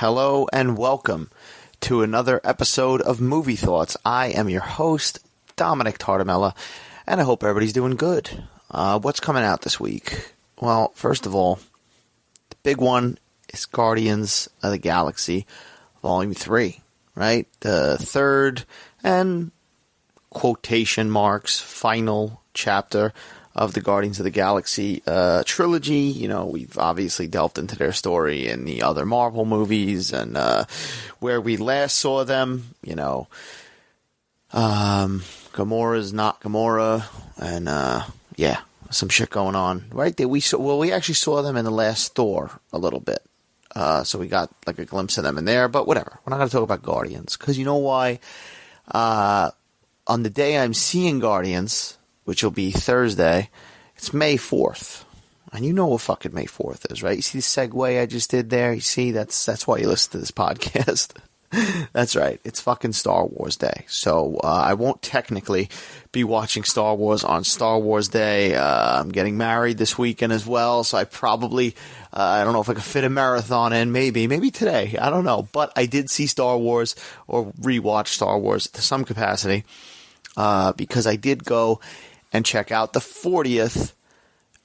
Hello and welcome to another episode of Movie Thoughts. I am your host, Dominic Tartamella, and I hope everybody's doing good. What's coming out this week? Well, first of all, the big one is Guardians of the Galaxy Volume 3, right? The third and quotation marks final chapter of the Guardians of the Galaxy trilogy. You know, we've obviously delved into their story in the other Marvel movies and where we last saw them, you know, Gamora's not Gamora, and yeah, some shit going on, right? We actually saw them in the last Thor a little bit, so we got like a glimpse of them in there, but whatever. We're not going to talk about Guardians, because you know why? On the day I'm seeing Guardians, which will be Thursday, it's May 4th. And you know what fucking May 4th is, right? You see the segue I just did there? You see, that's why you listen to this podcast. That's right. It's fucking Star Wars Day. So I won't technically be watching Star Wars on Star Wars Day. I'm getting married this weekend as well, so I probably, I don't know if I could fit a marathon in. Maybe today. I don't know. But I did see Star Wars, or rewatch Star Wars to some capacity, because I did go and check out the 40th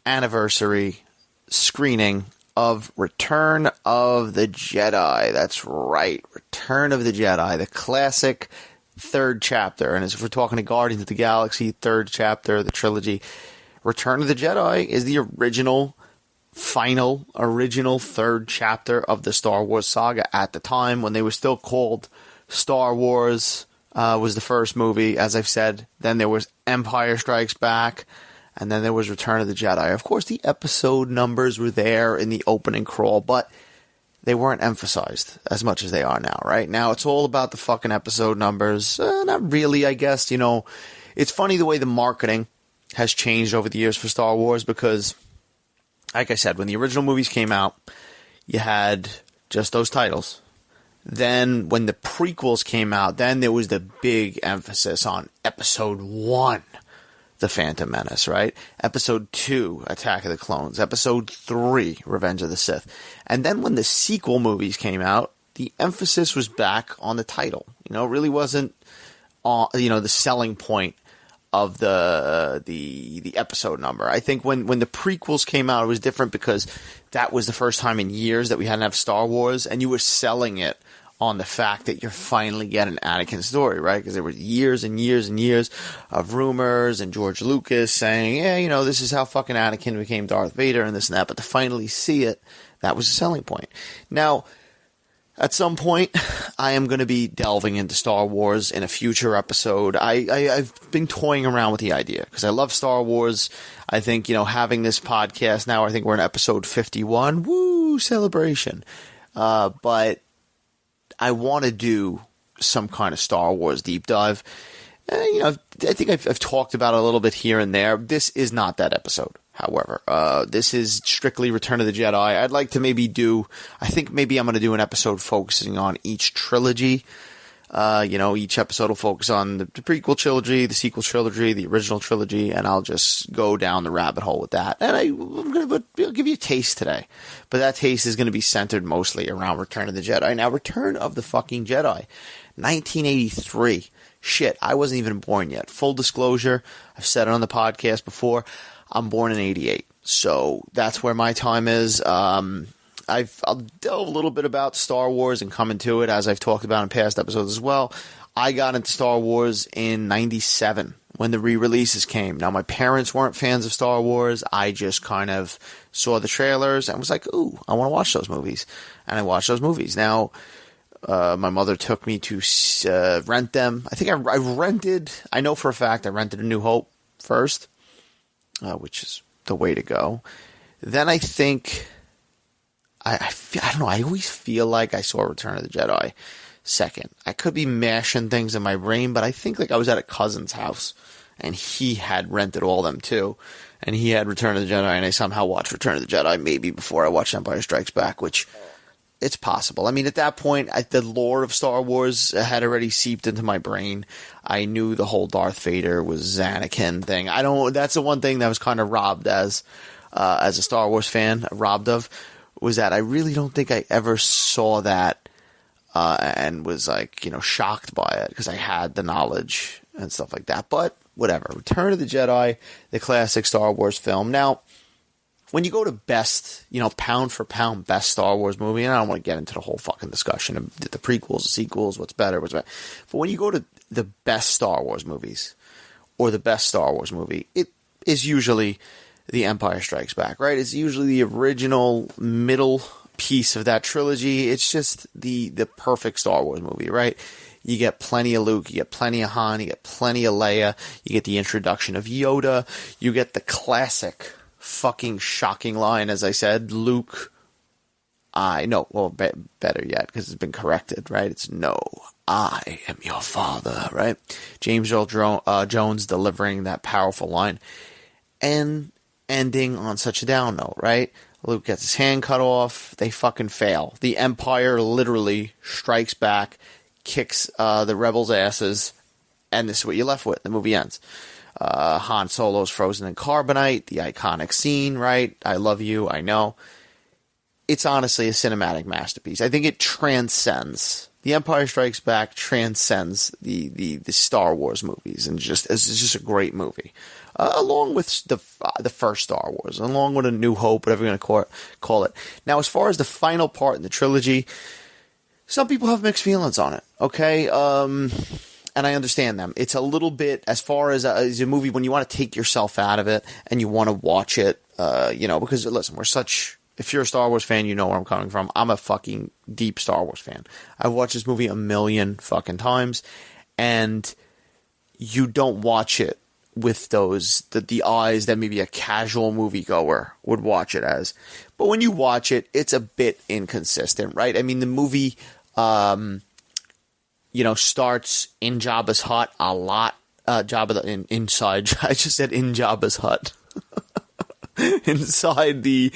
anniversary screening of Return of the Jedi. That's right, Return of the Jedi, the classic third chapter. And as we're talking to Guardians of the Galaxy, third chapter, the trilogy, Return of the Jedi is the original third chapter of the Star Wars saga at the time when they were still called Star Wars. Was the first movie, as I've said. Then there was Empire Strikes Back, and then there was Return of the Jedi. Of course, the episode numbers were there in the opening crawl, but they weren't emphasized as much as they are now, right? Now it's all about the fucking episode numbers. Not really, I guess. You know, it's funny the way the marketing has changed over the years for Star Wars, because, like I said, when the original movies came out, you had just those titles. Then when the prequels came out, then there was the big emphasis on Episode 1, The Phantom Menace, right? Episode 2, Attack of the Clones. Episode 3, Revenge of the Sith. And then when the sequel movies came out, the emphasis was back on the title. You know, it really wasn't, the selling point of the episode number. I think when the prequels came out, it was different because that was the first time in years that we hadn't have Star Wars, and you were selling it on the fact that you're finally getting Anakin's story, right? Because there were years and years and years of rumors and George Lucas saying, yeah, you know, this is how fucking Anakin became Darth Vader and this and that. But to finally see it, that was a selling point. Now, at some point, I am going to be delving into Star Wars in a future episode. I've been toying around with the idea because I love Star Wars. I think, you know, having this podcast now, I think we're in episode 51. Woo, celebration. But I want to do some kind of Star Wars deep dive. You know, I think I've talked about it a little bit here and there. This is not that episode, however. This is strictly Return of the Jedi. I'd like to I think maybe I'm going to do an episode focusing on each trilogy. Each episode will focus on the prequel trilogy, the sequel trilogy, the original trilogy, and I'll just go down the rabbit hole with that. And I'm going to give you a taste today. But that taste is going to be centered mostly around Return of the Jedi. Now, Return of the fucking Jedi, 1983. Shit, I wasn't even born yet. Full disclosure, I've said it on the podcast before, I'm born in 88. So that's where my time is. I'll delve a little bit about Star Wars and come into it, as I've talked about in past episodes as well. I got into Star Wars in 97 when the re-releases came. Now, my parents weren't fans of Star Wars. I just kind of saw the trailers and was like, ooh, I want to watch those movies. And I watched those movies. Now, my mother took me to rent them. I think I know for a fact I rented A New Hope first, which is the way to go. Then I think, I don't know, I always feel like I saw Return of the Jedi second. I could be mashing things in my brain, but I think like I was at a cousin's house and he had rented all of them too. And he had Return of the Jedi, and I somehow watched Return of the Jedi maybe before I watched Empire Strikes Back, which it's possible. I mean, at that point, the lore of Star Wars had already seeped into my brain. I knew the whole Darth Vader was Anakin thing. That's the one thing that was kind of robbed as a Star Wars fan, robbed of. was that I really don't think I ever saw that and was like, shocked by it because I had the knowledge and stuff like that. But whatever. Return of the Jedi, the classic Star Wars film. Now, when you go to best, pound for pound best Star Wars movie, and I don't want to get into the whole fucking discussion of the prequels, the sequels, what's better. But when you go to the best Star Wars movies or the best Star Wars movie, it is usually The Empire Strikes Back, right? It's usually the original middle piece of that trilogy. It's just the perfect Star Wars movie, right? You get plenty of Luke, you get plenty of Han, you get plenty of Leia, you get the introduction of Yoda, you get the classic fucking shocking line, as I said, Luke, better yet, because it's been corrected, right? It's no, I am your father, right? James Earl Jones delivering that powerful line. And ending on such a down note, right? Luke gets his hand cut off. They fucking fail. The Empire literally strikes back, kicks the rebels' asses, and this is what you're left with. The movie ends. Han Solo's frozen in carbonite, the iconic scene, right? I love you, I know. It's honestly a cinematic masterpiece. I think it transcends. The Empire Strikes Back transcends the Star Wars movies, and it's just a great movie. Along with the first Star Wars, along with A New Hope, whatever you're going to call it. Now, as far as the final part in the trilogy, some people have mixed feelings on it, okay? And I understand them. It's a little bit, as far as a movie, when you want to take yourself out of it and you want to watch it, because, listen, if you're a Star Wars fan, you know where I'm coming from. I'm a fucking deep Star Wars fan. I've watched this movie a million fucking times, and you don't watch it with the eyes that maybe a casual moviegoer would watch it as. But when you watch it, it's a bit inconsistent, right? I mean, the movie, starts in Jabba's hut a lot. Inside. I just said in Jabba's hut. Inside the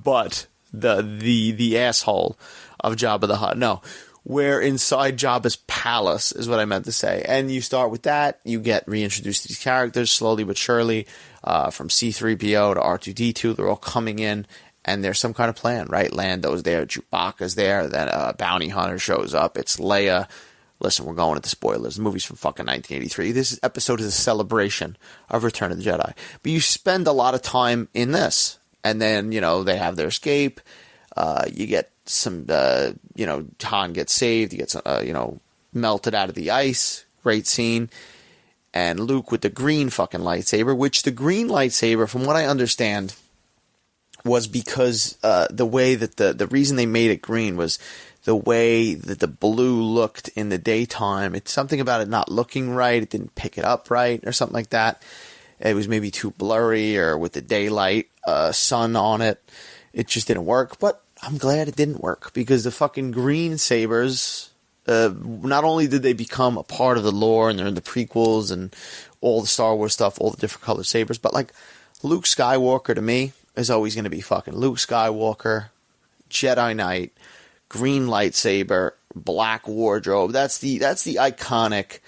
butt, the asshole of Jabba the Hutt. No, we're inside Jabba's palace is what I meant to say. And you start with that. You get reintroduced to these characters slowly but surely, from C-3PO to R2-D2. They're all coming in, and there's some kind of plan, right? Lando's there, Chewbacca's there, then a bounty hunter shows up. It's Leia. Listen, we're going into spoilers. The movie's from fucking 1983. This episode is a celebration of Return of the Jedi. But you spend a lot of time in this. And then, they have their escape. You get some, Han gets saved. He gets, melted out of the ice. Great scene. And Luke with the green fucking lightsaber, which the green lightsaber, from what I understand, was because the way that the reason they made it green was the way that the blue looked in the daytime. It's something about it not looking right. It didn't pick it up right or something like that. It was maybe too blurry, or with the daylight sun on it. It just didn't work. But I'm glad it didn't work, because the fucking green sabers, not only did they become a part of the lore, and they're in the prequels and all the Star Wars stuff, all the different colored sabers, but like Luke Skywalker to me is always going to be fucking Luke Skywalker, Jedi Knight, green lightsaber, black wardrobe. That's the iconic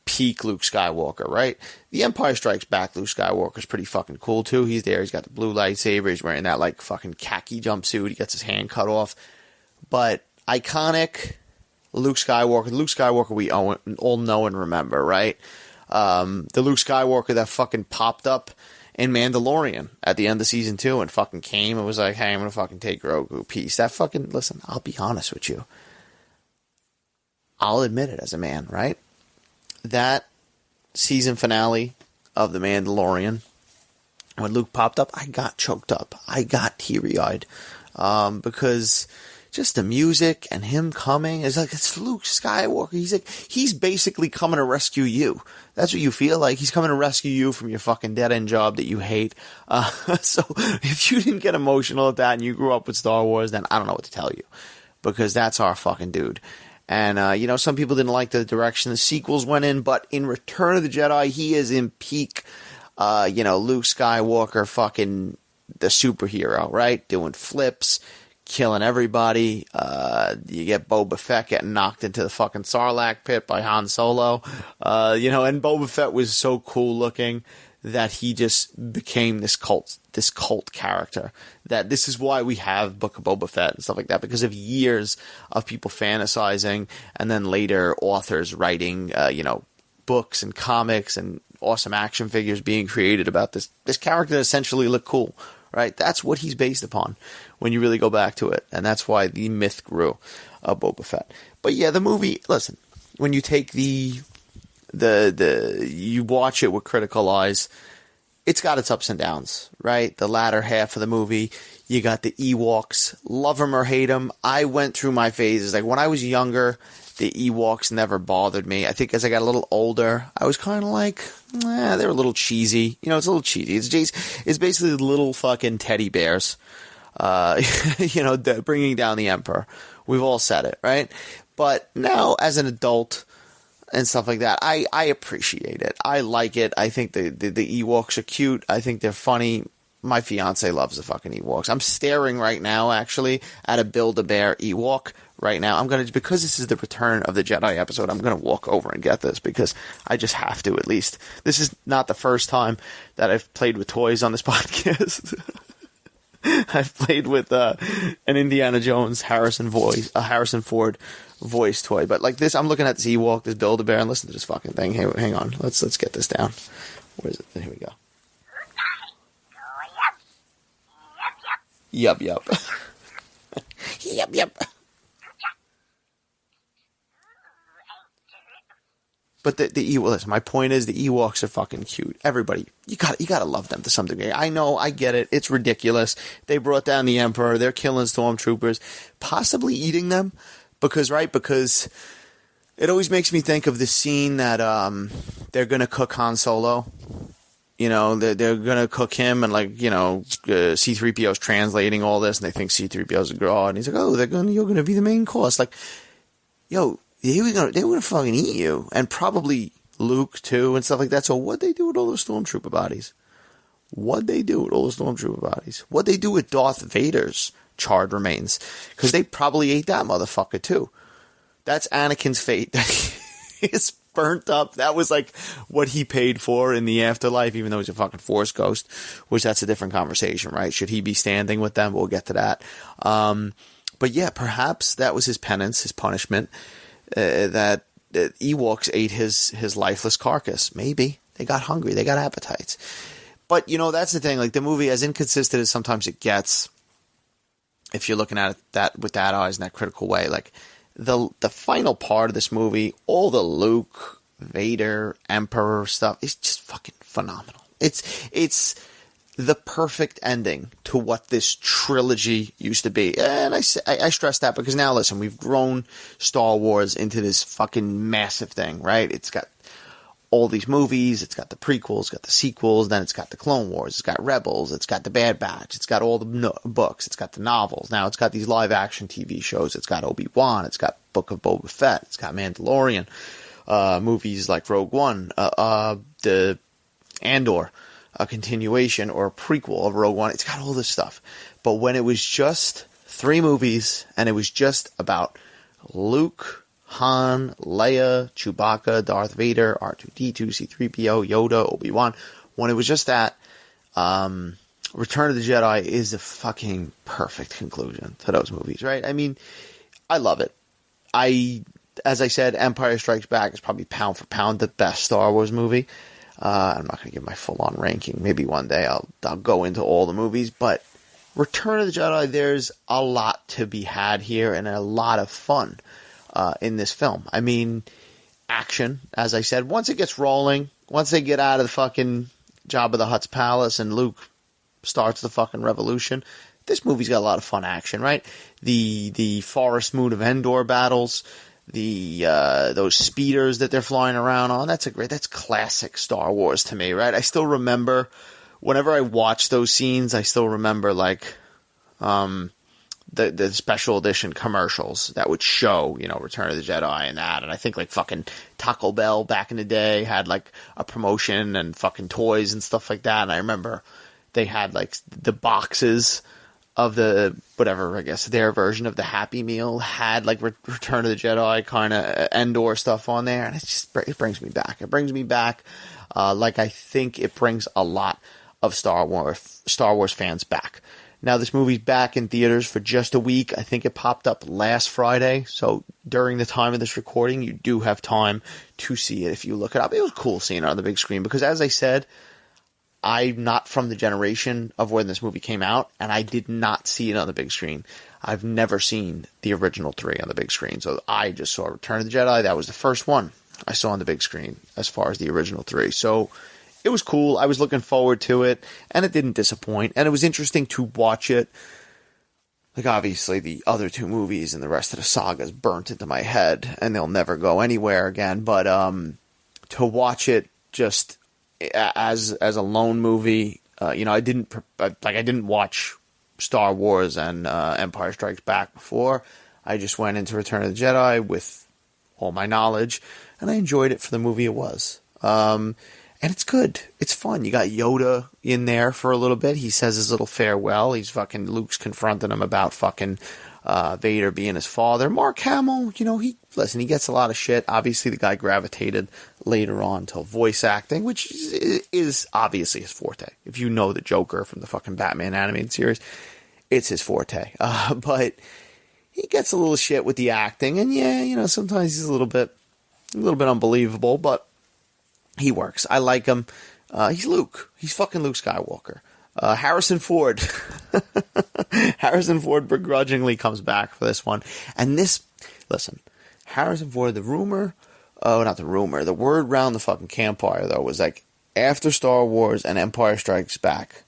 peak Luke Skywalker, right? The Empire Strikes Back Luke Skywalker's pretty fucking cool too. He's there. He's got the blue lightsaber. He's wearing that like fucking khaki jumpsuit. He gets his hand cut off. But iconic Luke Skywalker we all know and remember, right? The Luke Skywalker that fucking popped up in Mandalorian at the end of season 2 and fucking came and was like, hey, I'm going to fucking take Grogu. Peace. That fucking, listen, I'll be honest with you. I'll admit it as a man, right? That season finale of The Mandalorian, when Luke popped up, I got choked up. I got teary-eyed. Because just the music and him coming is like, it's Luke Skywalker. He's basically coming to rescue you. That's what you feel like. He's coming to rescue you from your fucking dead-end job that you hate. So if you didn't get emotional at that and you grew up with Star Wars, then I don't know what to tell you, because that's our fucking dude. And, some people didn't like the direction the sequels went in, but in Return of the Jedi, he is in peak, Luke Skywalker, fucking the superhero, right? Doing flips, killing everybody. You get Boba Fett getting knocked into the fucking Sarlacc pit by Han Solo. And Boba Fett was so cool looking. that he just became this cult character. That this is why we have Book of Boba Fett and stuff like that, because of years of people fantasizing, and then later authors writing, books and comics and awesome action figures being created about this character that essentially looked cool, right? That's what he's based upon when you really go back to it, and that's why the myth grew of Boba Fett. But yeah, the movie, listen, when you take you watch it with critical eyes, it's got its ups and downs, right? The latter half of the movie, you got the Ewoks, love them or hate them. I went through my phases. Like when I was younger, the Ewoks never bothered me. I think as I got a little older, I was kind of like, they're a little cheesy. It's a little cheesy. It's basically little fucking teddy bears, bringing down the Emperor. We've all said it, right? But now as an adult and stuff like that, I appreciate it. I like it. I think the Ewoks are cute. I think they're funny. My fiance loves the fucking Ewoks. I'm staring right now, actually, at a Build-A-Bear Ewok right now. Because this is the Return of the Jedi episode, I'm going to walk over and get this because I just have to, at least. This is not the first time that I've played with toys on this podcast. I've played with an Indiana Jones Harrison Ford voice toy, but like this, I'm looking at this Ewok, this Build-A-Bear, and listen to this fucking thing. Hey, hang on, let's get this down. Where is it? Here we go. Yup. Yup. But the Ewoks, my point is, the Ewoks are fucking cute. Everybody, you gotta love them to some degree. I know, I get it. It's ridiculous. They brought down the Emperor. They're killing stormtroopers, possibly eating them, because it always makes me think of the scene that they're gonna cook Han Solo. They're gonna cook him, and C-3PO's translating all this, and they think C-3PO's a god, and he's like, "Oh, you're gonna be the main course." Like, yo. They were gonna fucking eat you, and probably Luke too, and stuff like that. So what'd they do with all those stormtrooper bodies? What'd they do with Darth Vader's charred remains? Because they probably ate that motherfucker too. That's Anakin's fate. It's burnt up. That was like what he paid for in the afterlife, even though he's a fucking Force ghost, which that's a different conversation, right? Should he be standing with them? We'll get to that. But yeah, perhaps that was his penance, his punishment. That Ewoks ate his lifeless carcass. Maybe. They got hungry. They got appetites. But, that's the thing. Like, the movie, as inconsistent as sometimes it gets, if you're looking at it with that eyes in that critical way, like, the final part of this movie, all the Luke, Vader, Emperor stuff, is just fucking phenomenal. It's the perfect ending to what this trilogy used to be. And I stress that because now, listen, we've grown Star Wars into this fucking massive thing, right? It's got all these movies, it's got the prequels, it's got the sequels, then it's got the Clone Wars, it's got Rebels, it's got the Bad Batch, it's got all the books, it's got the novels, now it's got these live-action TV shows, it's got Obi-Wan, it's got Book of Boba Fett, it's got Mandalorian, movies like Rogue One, the Andor, a continuation or a prequel of Rogue One. It's got all this stuff. But when it was just 3 movies and it was just about Luke, Han, Leia, Chewbacca, Darth Vader, R2-D2, C-3PO, Yoda, Obi-Wan, when it was just that, Return of the Jedi is the fucking perfect conclusion to those movies, right? I mean, I love it. As I said, Empire Strikes Back is probably pound for pound the best Star Wars movie. I'm not going to give my full-on ranking. Maybe one day I'll go into all the movies. But Return of the Jedi, there's a lot to be had here and a lot of fun in this film. I mean, action, as I said, once it gets rolling, once they get out of the fucking Jabba the Hutt's palace and Luke starts the fucking revolution, this movie's got a lot of fun action, right? The Forest Moon of Endor battles, those speeders that they're flying around on, that's classic Star Wars to me, right? I still remember whenever I watch those scenes, I still remember like the special edition commercials that would show, Return of the Jedi and that, and I think like fucking Taco Bell back in the day had like a promotion and fucking toys and stuff like that, and I remember they had like the boxes of the, whatever, I guess, their version of the Happy Meal had like Return of the Jedi kind of Endor stuff on there, and it brings me back. It brings me back, like I think it brings a lot of Star Wars fans back. Now, this movie's back in theaters for just a week. I think it popped up last Friday, so during the time of this recording, you do have time to see it if you look it up. It was cool seeing it on the big screen because, as I said, I'm not from the generation of when this movie came out, and I did not see it on the big screen. I've never seen the original 3 on the big screen, so I just saw Return of the Jedi. That was the first one I saw on the big screen as far as the original 3. So it was cool. I was looking forward to it, and it didn't disappoint, and it was interesting to watch it. Like, obviously, the other 2 movies and the rest of the sagas burnt into my head, and they'll never go anywhere again, but to watch it just as a lone movie, I didn't watch Star Wars and Empire Strikes Back before. I just went into Return of the Jedi with all my knowledge, and I enjoyed it for the movie it was. And it's good. It's fun. You got Yoda in there for a little bit. He says his little farewell. Luke's confronting him about fucking Vader being his father. Mark Hamill, he gets a lot of shit. Obviously, the guy gravitated later on to voice acting, which is obviously his forte. If you know the Joker from the fucking Batman animated series, it's his forte. But he gets a little shit with the acting, and sometimes he's a little bit unbelievable, but he works. I like him. He's Luke. He's fucking Luke Skywalker. Harrison Ford. Harrison Ford begrudgingly comes back for this one. And Harrison Ford, the word around the fucking campfire, though, was like, after Star Wars and Empire Strikes Back,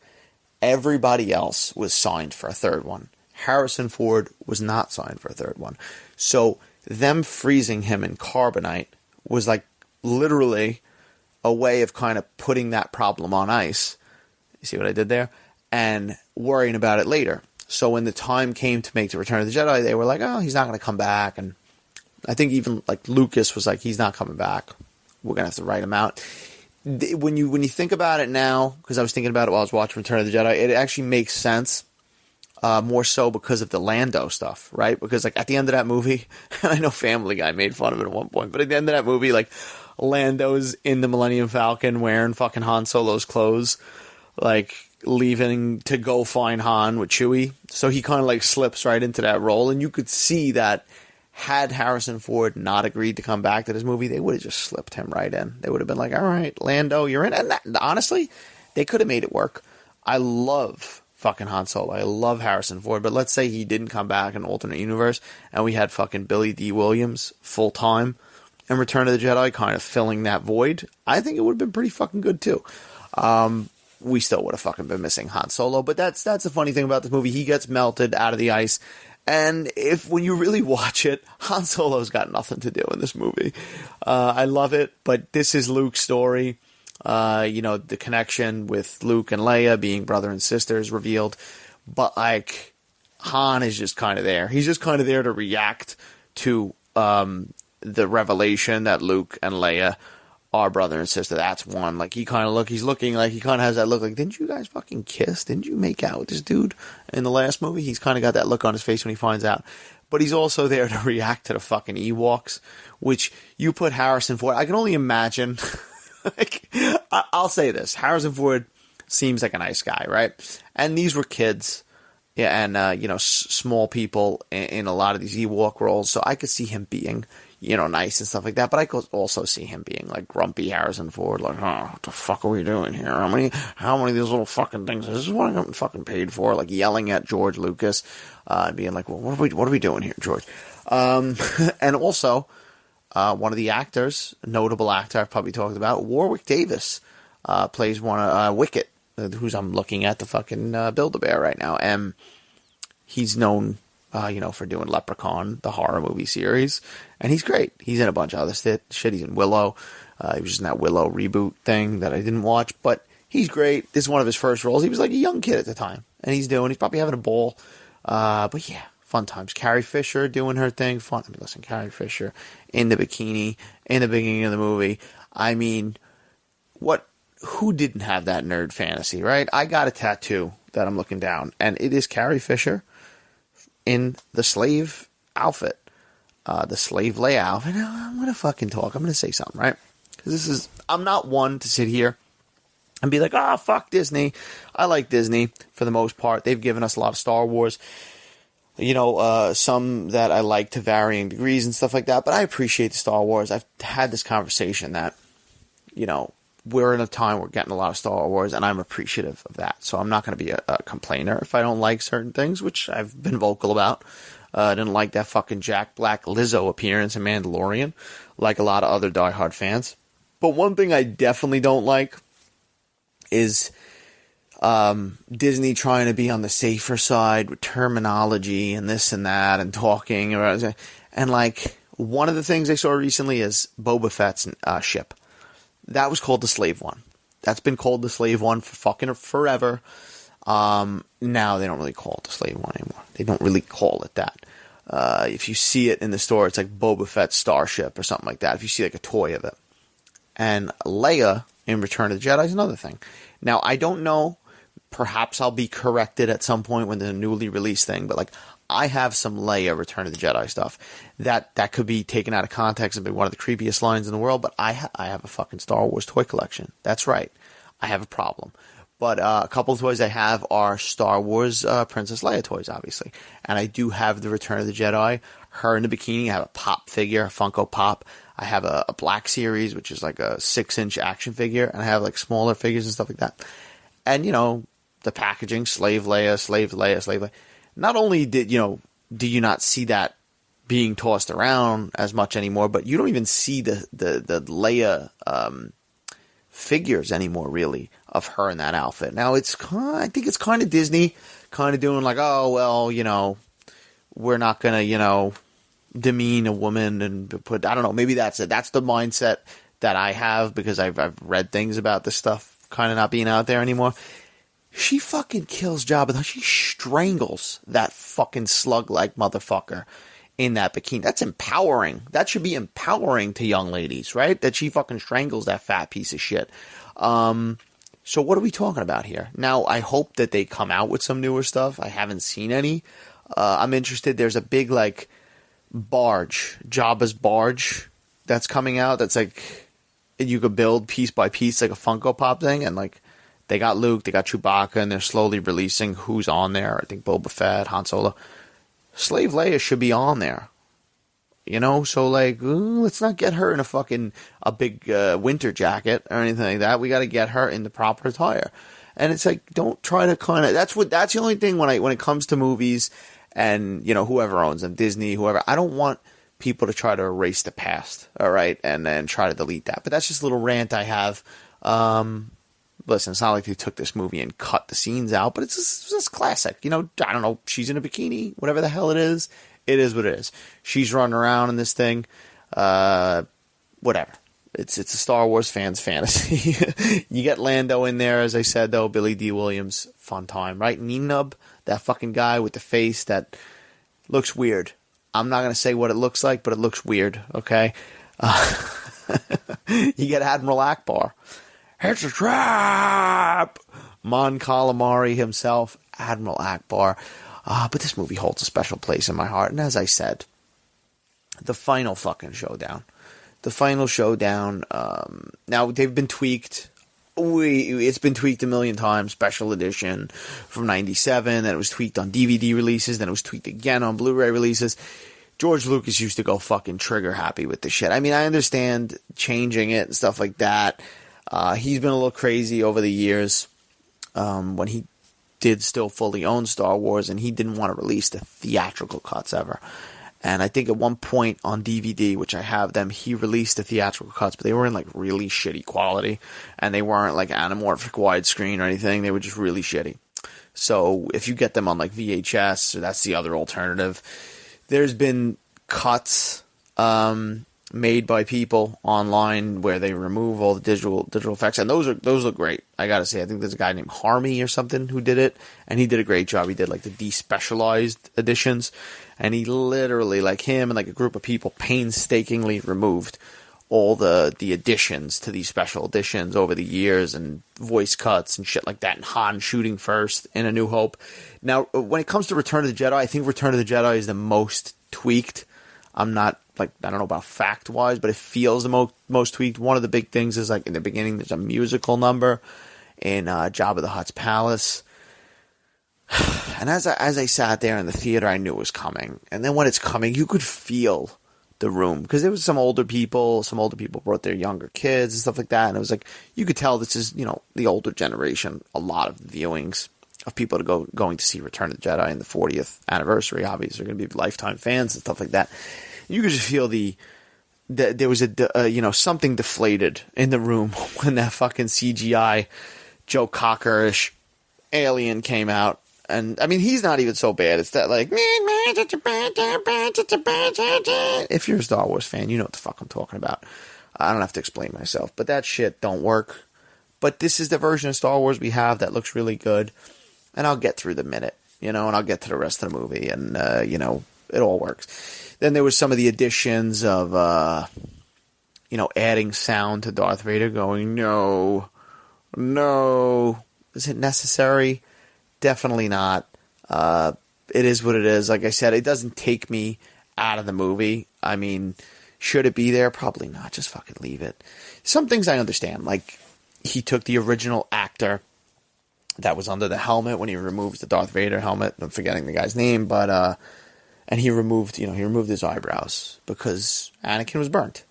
everybody else was signed for a third one. Harrison Ford was not signed for a third one. So them freezing him in carbonite was like literally a way of kind of putting that problem on ice. You see what I did there? And worrying about it later. So when the time came to make the Return of the Jedi, they were like, oh, he's not going to come back. And I think even like Lucas was like, he's not coming back. We're going to have to write him out. When you think about it now, because I was thinking about it while I was watching Return of the Jedi, it actually makes sense. More so because of the Lando stuff, right? Because like at the end of that movie, and I know Family Guy made fun of it at one point, but at the end of that movie, like Lando's in the Millennium Falcon wearing fucking Han Solo's clothes, like leaving to go find Han with Chewie. So he kind of like slips right into that role, and you could see that had Harrison Ford not agreed to come back to this movie, they would have just slipped him right in. They would have been like, all right, Lando, you're in. And honestly, they could have made it work. I love fucking Han Solo. I love Harrison Ford, but let's say he didn't come back in an alternate universe, and we had fucking Billy D. Williams full time and Return of the Jedi kind of filling that void. I think it would have been pretty fucking good too. We still would have fucking been missing Han Solo, but that's the funny thing about this movie. He gets melted out of the ice, and when you really watch it, Han Solo's got nothing to do in this movie. I love it, but this is Luke's story. The connection with Luke and Leia being brother and sister is revealed, but like Han is just kind of there. He's just kind of there to react to the revelation that Luke and Leia are brother and sister. That's one. Like he kind of has that look like, didn't you guys fucking kiss? Didn't you make out with this dude in the last movie? He's kind of got that look on his face when he finds out. But he's also there to react to the fucking Ewoks, which you put Harrison Ford. I can only imagine. Like, I'll say this. Harrison Ford seems like a nice guy, right? And these were kids, yeah, and, small people in a lot of these Ewok roles. So I could see him being, nice and stuff like that. But I could also see him being like grumpy Harrison Ford, like, oh, what the fuck are we doing here? How many of these little fucking things? This is what I'm getting fucking paid for. Like yelling at George Lucas, being like, well, what are we doing here, George? And also, one of the actors, a notable actor I've probably talked about, Warwick Davis, plays one of Wicket, who's I'm looking at the fucking Build-A-Bear right now, and he's known, for doing Leprechaun, the horror movie series, and he's great. He's in a bunch of other shit. He's in Willow. He was just in that Willow reboot thing that I didn't watch, but he's great. This is one of his first roles. He was like a young kid at the time, and he's probably having a ball. But yeah, fun times. Carrie Fisher doing her thing. Fun. I mean, listen, Carrie Fisher in the bikini in the beginning of the movie. I mean, who didn't have that nerd fantasy, right? I got a tattoo that I'm looking down, and it is Carrie Fisher in the slave outfit, the slave Leia outfit. I'm gonna fucking talk. I'm gonna say something, right? Because I'm not one to sit here and be like, fuck Disney. I like Disney for the most part. They've given us a lot of Star Wars. Some that I like to varying degrees and stuff like that. But I appreciate the Star Wars. I've had this conversation that, we're in a time we're getting a lot of Star Wars, and I'm appreciative of that. So I'm not going to be a complainer if I don't like certain things, which I've been vocal about. I didn't like that fucking Jack Black Lizzo appearance in Mandalorian, like a lot of other diehard fans. But one thing I definitely don't like is Disney trying to be on the safer side with terminology and this and that and talking. And like, one of the things I saw recently is Boba Fett's ship. That was called the Slave One. That's been called the Slave One for fucking forever. Now they don't really call it the Slave One anymore. They don't really call it that. If you see it in the store, it's like Boba Fett's Starship or something like that. If you see like a toy of it. And Leia in Return of the Jedi is another thing. Now, I don't know. Perhaps I'll be corrected at some point when the newly released thing. But like, I have some Leia Return of the Jedi stuff that could be taken out of context and be one of the creepiest lines in the world. But I have a fucking Star Wars toy collection. That's right. I have a problem. But a couple of toys I have are Star Wars Princess Leia toys, obviously. And I do have the Return of the Jedi, her in the bikini. I have a Pop figure, a Funko Pop. I have a Black Series, which is like a 6-inch action figure. And I have like smaller figures and stuff like that. And, the packaging, Slave Leia, Slave Leia, Slave Leia. Not only do you not see that being tossed around as much anymore, but you don't even see the Leia figures anymore, really, of her in that outfit. Now, I think it's kind of Disney, kind of doing like, we're not going to, demean a woman and put, I don't know, maybe that's it. That's the mindset that I have because I've read things about this stuff kind of not being out there anymore. She fucking kills Jabba. She strangles that fucking slug-like motherfucker in that bikini. That's empowering. That should be empowering to young ladies, right? That she fucking strangles that fat piece of shit. So what are we talking about here? Now, I hope that they come out with some newer stuff. I haven't seen any. I'm interested. There's a big, like, barge, Jabba's barge that's coming out. That's like, you could build piece by piece, like a Funko Pop thing, and like, they got Luke, they got Chewbacca, and they're slowly releasing who's on there. I think Boba Fett, Han Solo. Slave Leia should be on there. So like, let's not get her in a big winter jacket or anything like that. We got to get her in the proper attire. And it's like, don't try to that's the only thing when it comes to movies and, whoever owns them, Disney, whoever, I don't want people to try to erase the past, all right, and then try to delete that. But that's just a little rant I have. Listen, it's not like they took this movie and cut the scenes out, but it's just classic. I don't know, she's in a bikini, whatever the hell it is what it is. She's running around in this thing, whatever. It's a Star Wars fan's fantasy. You get Lando in there, as I said, though, Billy D. Williams, fun time, right? Neenub, that fucking guy with the face that looks weird. I'm not going to say what it looks like, but it looks weird, okay? You get Admiral Akbar. It's a trap! Mon Calamari himself, Admiral Akbar. But this movie holds a special place in my heart. And as I said, the final fucking showdown. The final showdown. Now, they've been tweaked. It's been tweaked a million times. Special edition from 97. Then it was tweaked on DVD releases. Then it was tweaked again on Blu-ray releases. George Lucas used to go fucking trigger happy with this shit. I mean, I understand changing it and stuff like that. He's been a little crazy over the years when he did still fully own Star Wars, and he didn't want to release the theatrical cuts ever. And I think at one point on DVD, which I have them, he released the theatrical cuts, but they were in like really shitty quality, and they weren't like anamorphic widescreen or anything. They were just really shitty. So if you get them on like VHS, or that's the other alternative, there's been cuts made by people online where they remove all the digital effects, and those look great. I gotta say, I think there's a guy named Harmy or something who did it, and he did a great job. He did like the despecialized editions, and he literally, like him and like a group of people, painstakingly removed all the additions to these special editions over the years and voice cuts and shit like that, and Han shooting first in A New Hope. Now, when it comes to Return of the Jedi, I think Return of the Jedi is the most tweaked. I'm not, like, I don't know about fact-wise, but it feels the most tweaked. One of the big things is, like, in the beginning, there's a musical number in Jabba the Hutt's palace. And as I sat there in the theater, I knew it was coming. And then when it's coming, you could feel the room, because there was some older people brought their younger kids and stuff like that, and it was like, you could tell this is, you know, the older generation. A lot of viewings of people going to see Return of the Jedi in the 40th anniversary, obviously they're going to be lifetime fans and stuff like that. You could just feel there was something deflated in the room when that fucking CGI Joe Cocker-ish alien came out. And, I mean, he's not even so bad. It's that, like, if you're a Star Wars fan, you know what the fuck I'm talking about. I don't have to explain myself. But that shit don't work. But this is the version of Star Wars we have that looks really good. And I'll get through the minute, you know, and I'll get to the rest of the movie. And, you know, it all works. Then there was some of the additions of, adding sound to Darth Vader going, no. Is it necessary? Definitely not. It is what it is. Like I said, it doesn't take me out of the movie. I mean, should it be there? Probably not. Just fucking leave it. Some things I understand. Like, he took the original actor that was under the helmet when he removed the Darth Vader helmet. I'm forgetting the guy's name, but and he removed his eyebrows because Anakin was burnt.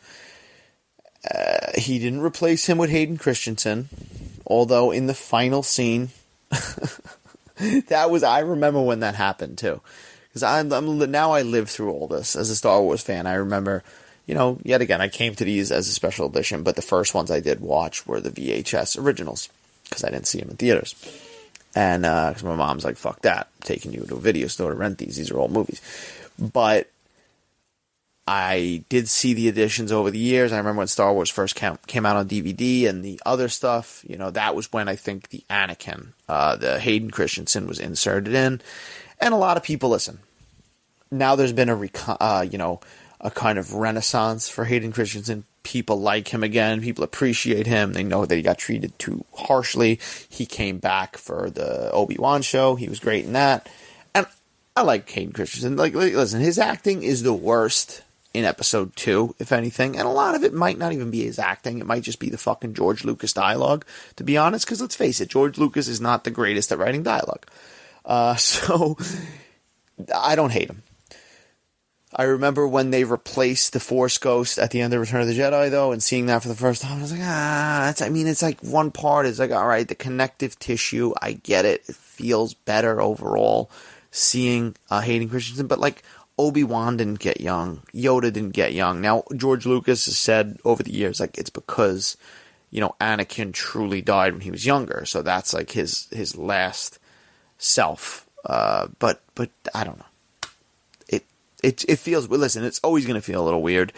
He didn't replace him with Hayden Christensen, although in the final scene. I remember when that happened too, because now I live through all this as a Star Wars fan. I remember, you know, yet again, I came to these as a special edition, but the first ones I did watch were the VHS originals because I didn't see them in theaters, and because my mom's like, "Fuck that, I'm taking you to a video store to rent these. These are all movies," but I did see the editions over the years. I remember when Star Wars first came out on DVD and the other stuff, you know, that was when I think the Anakin, the Hayden Christensen was inserted in. And a lot of people listen. Now there's been a kind of renaissance for Hayden Christensen. People like him again. People appreciate him. They know that he got treated too harshly. He came back for the Obi-Wan show. He was great in that. And I like Hayden Christensen. Like, listen, his acting is the worst in episode 2, if anything, and a lot of it might not even be his acting. It might just be the fucking George Lucas dialogue, to be honest, because let's face it, George Lucas is not the greatest at writing dialogue. So, I don't hate him. I remember when they replaced the Force Ghost at the end of Return of the Jedi, though, and seeing that for the first time, I was like, it's like one part is like, all right, the connective tissue, I get it. It feels better overall seeing Hayden Christensen, but like, Obi-Wan didn't get young. Yoda didn't get young. Now, George Lucas has said over the years, like, it's because, you know, Anakin truly died when he was younger. So that's, like, his last self. But I don't know. It feels, listen, it's always going to feel a little weird.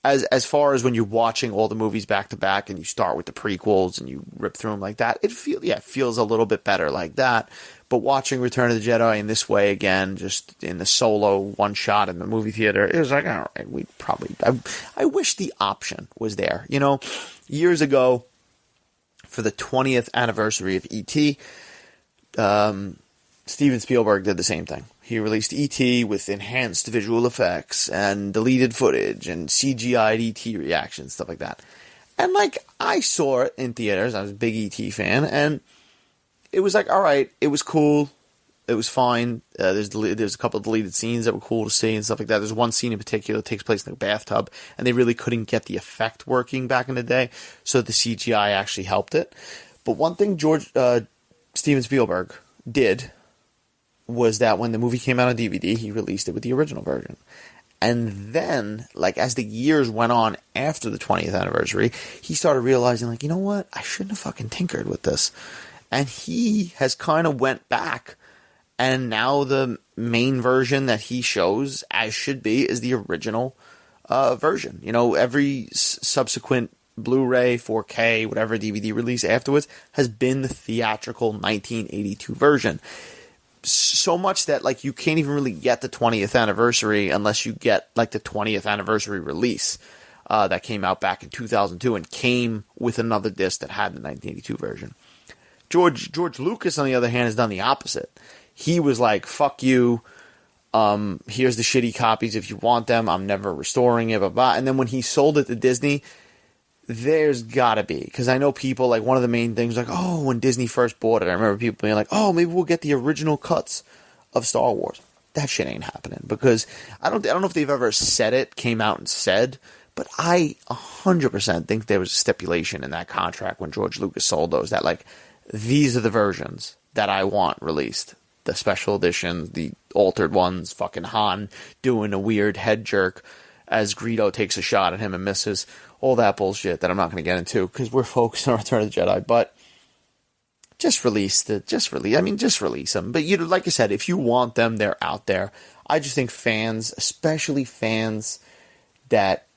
As far as when you're watching all the movies back to back and you start with the prequels and you rip through them like that, it feels a little bit better like that. But watching Return of the Jedi in this way again, just in the solo one shot in the movie theater, it was like, all right, I wish the option was there. You know, years ago, for the 20th anniversary of E.T., Steven Spielberg did the same thing. He released E.T. with enhanced visual effects and deleted footage and CGI'd E.T. reactions, stuff like that. And, like, I saw it in theaters. I was a big E.T. fan, and it was like, all right, it was cool. It was fine. There's a couple of deleted scenes that were cool to see and stuff like that. There's one scene in particular that takes place in the bathtub, and they really couldn't get the effect working back in the day, so the CGI actually helped it. But one thing Steven Spielberg did was that when the movie came out on DVD, he released it with the original version. And then, like, as the years went on after the 20th anniversary, he started realizing, like, you know what? I shouldn't have fucking tinkered with this. And he has kind of went back, and now the main version that he shows, as should be, is the original version. You know, every subsequent Blu-ray, 4K, whatever DVD release afterwards has been the theatrical 1982 version. So much that, like, you can't even really get the 20th anniversary unless you get, like, the 20th anniversary release. that came out back in 2002 and came with another disc that had the 1982 version. George Lucas, on the other hand, has done the opposite. He was like, fuck you, here's the shitty copies if you want them, I'm never restoring it, blah, blah. And then when he sold it to Disney, there's gotta be, because I know people, like, one of the main things, like, oh, when Disney first bought it, I remember people being like, oh, maybe we'll get the original cuts of Star Wars. That shit ain't happening, because I don't know if they've ever said it, came out and said, but I 100% think there was a stipulation in that contract when George Lucas sold those that, like, these are the versions that I want released. The special editions, the altered ones, fucking Han doing a weird head jerk as Greedo takes a shot at him and misses. All that bullshit that I'm not going to get into because we're focused on Return of the Jedi. But just release them. But like I said, if you want them, they're out there. I just think fans, especially fans that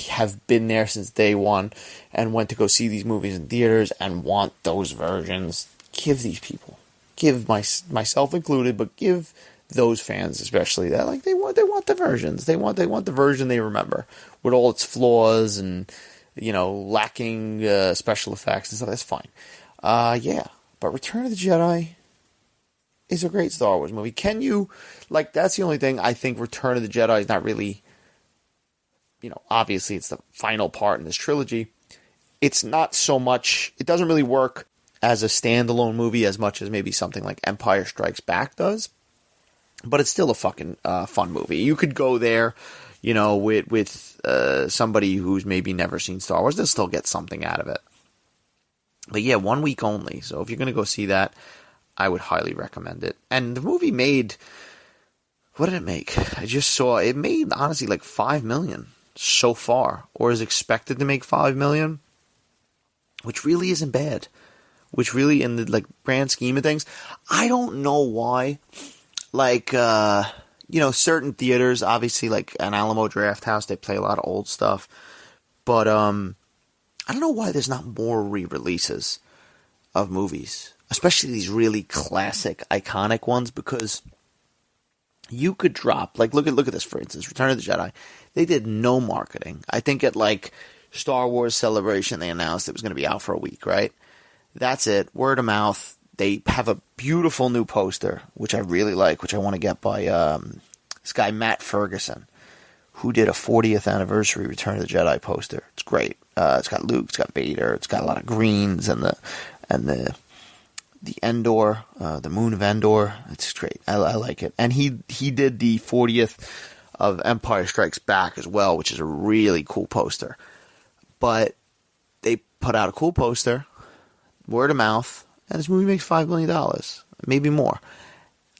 have been there since day one and went to go see these movies in theaters and want those versions, give these people, give myself included, but give those fans especially that, like, they want the versions, they want the version they remember with all its flaws and, you know, lacking special effects and stuff. That's fine. But Return of the Jedi is a great Star Wars movie. Can you, like, that's the only thing I think Return of the Jedi is not really, you know, obviously it's the final part in this trilogy. It's not so much, it doesn't really work as a standalone movie as much as maybe something like Empire Strikes Back does. But it's still a fucking fun movie. You could go there, you know, with somebody who's maybe never seen Star Wars. They'll still get something out of it. But yeah, 1 week only. So if you're going to go see that, I would highly recommend it. And the movie made, what did it make? I just saw, it made, honestly, like $5 million so far, or is expected to make $5 million, which really isn't bad. Which really, in the, like, grand scheme of things, I don't know why, like, you know, certain theaters, obviously, like an Alamo Drafthouse, they play a lot of old stuff, but, I don't know why there's not more re-releases of movies, especially these really classic, iconic ones, because you could drop, like, look at this, for instance, Return of the Jedi. They did no marketing. I think at, like, Star Wars Celebration, they announced it was going to be out for a week, right? That's it. Word of mouth. They have a beautiful new poster, which I really like, which I want to get by this guy, Matt Ferguson, who did a 40th anniversary Return of the Jedi poster. It's great. It's got Luke, it's got Vader, it's got a lot of greens and the Endor, the moon of Endor. It's great. I like it. And he did the 40th of Empire Strikes Back as well, which is a really cool poster. But they put out a cool poster, word of mouth, and this movie makes $5 million, maybe more.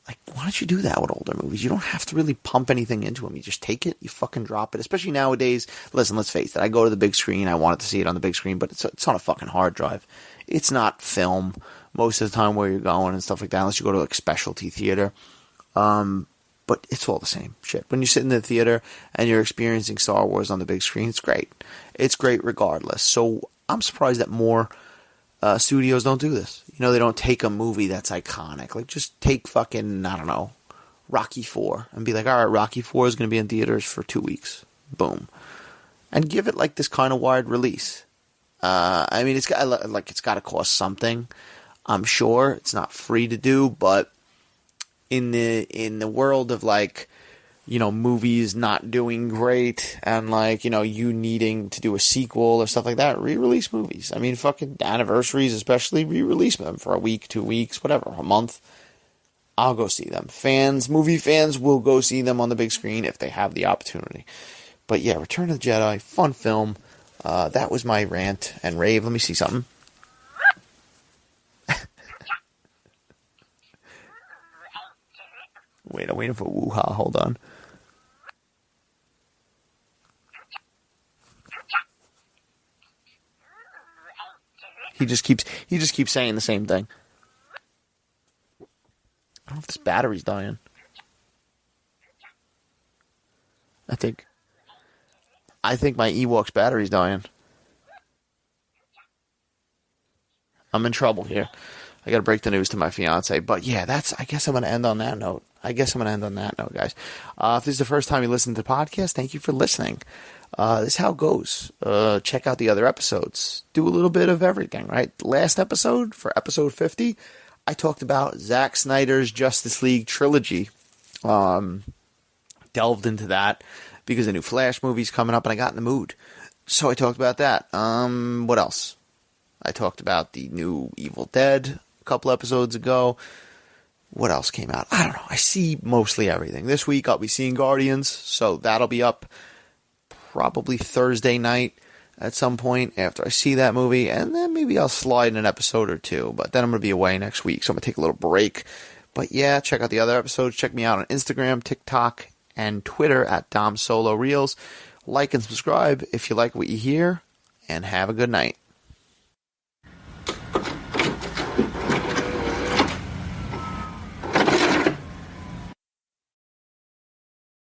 Like, why don't you do that with older movies? You don't have to really pump anything into them. You just take it, you fucking drop it. Especially nowadays. Listen, let's face it. I go to the big screen. I wanted to see it on the big screen, but it's on a fucking hard drive. It's not film most of the time where you're going and stuff like that, unless you go to, like, specialty theater. But it's all the same shit. When you sit in the theater and you're experiencing Star Wars on the big screen, it's great. It's great regardless. So I'm surprised that more studios don't do this. You know, they don't take a movie that's iconic. Like, just take fucking, I don't know, Rocky IV and be like, all right, Rocky IV is going to be in theaters for 2 weeks. Boom. And give it, like, this kind of wide release. I mean, it's got to cost something. I'm sure it's not free to do, but in the world of, like, you know, movies not doing great and, like, you know, you needing to do a sequel or stuff like that, re-release movies. I mean, fucking anniversaries especially, re-release them for a week, 2 weeks, whatever, a month. I'll go see them. Movie fans will go see them on the big screen if they have the opportunity. But yeah, Return of the Jedi, fun film. That was my rant and rave. Let me see something. Wait, I'm waiting for woo-ha. Hold on. He just keeps saying the same thing. I don't know if this battery's dying. I think my Ewok's battery's dying. I'm in trouble here. I gotta break the news to my fiance. But yeah, I guess I'm gonna end on that note. Guys. If this is the first time you listen to the podcast, thank you for listening. This is how it goes. Check out the other episodes. Do a little bit of everything, right? Last episode, for episode 50, I talked about Zack Snyder's Justice League trilogy. Delved into that because a new Flash movie's coming up and I got in the mood. So I talked about that. What else? I talked about the new Evil Dead a couple episodes ago. What else came out? I don't know. I see mostly everything. This week I'll be seeing Guardians, so that'll be up probably Thursday night at some point after I see that movie, and then maybe I'll slide in an episode or two, but then I'm going to be away next week, so I'm going to take a little break. But yeah, check out the other episodes. Check me out on Instagram, TikTok, and Twitter at Dom Solo Reels. Like and subscribe if you like what you hear, and have a good night.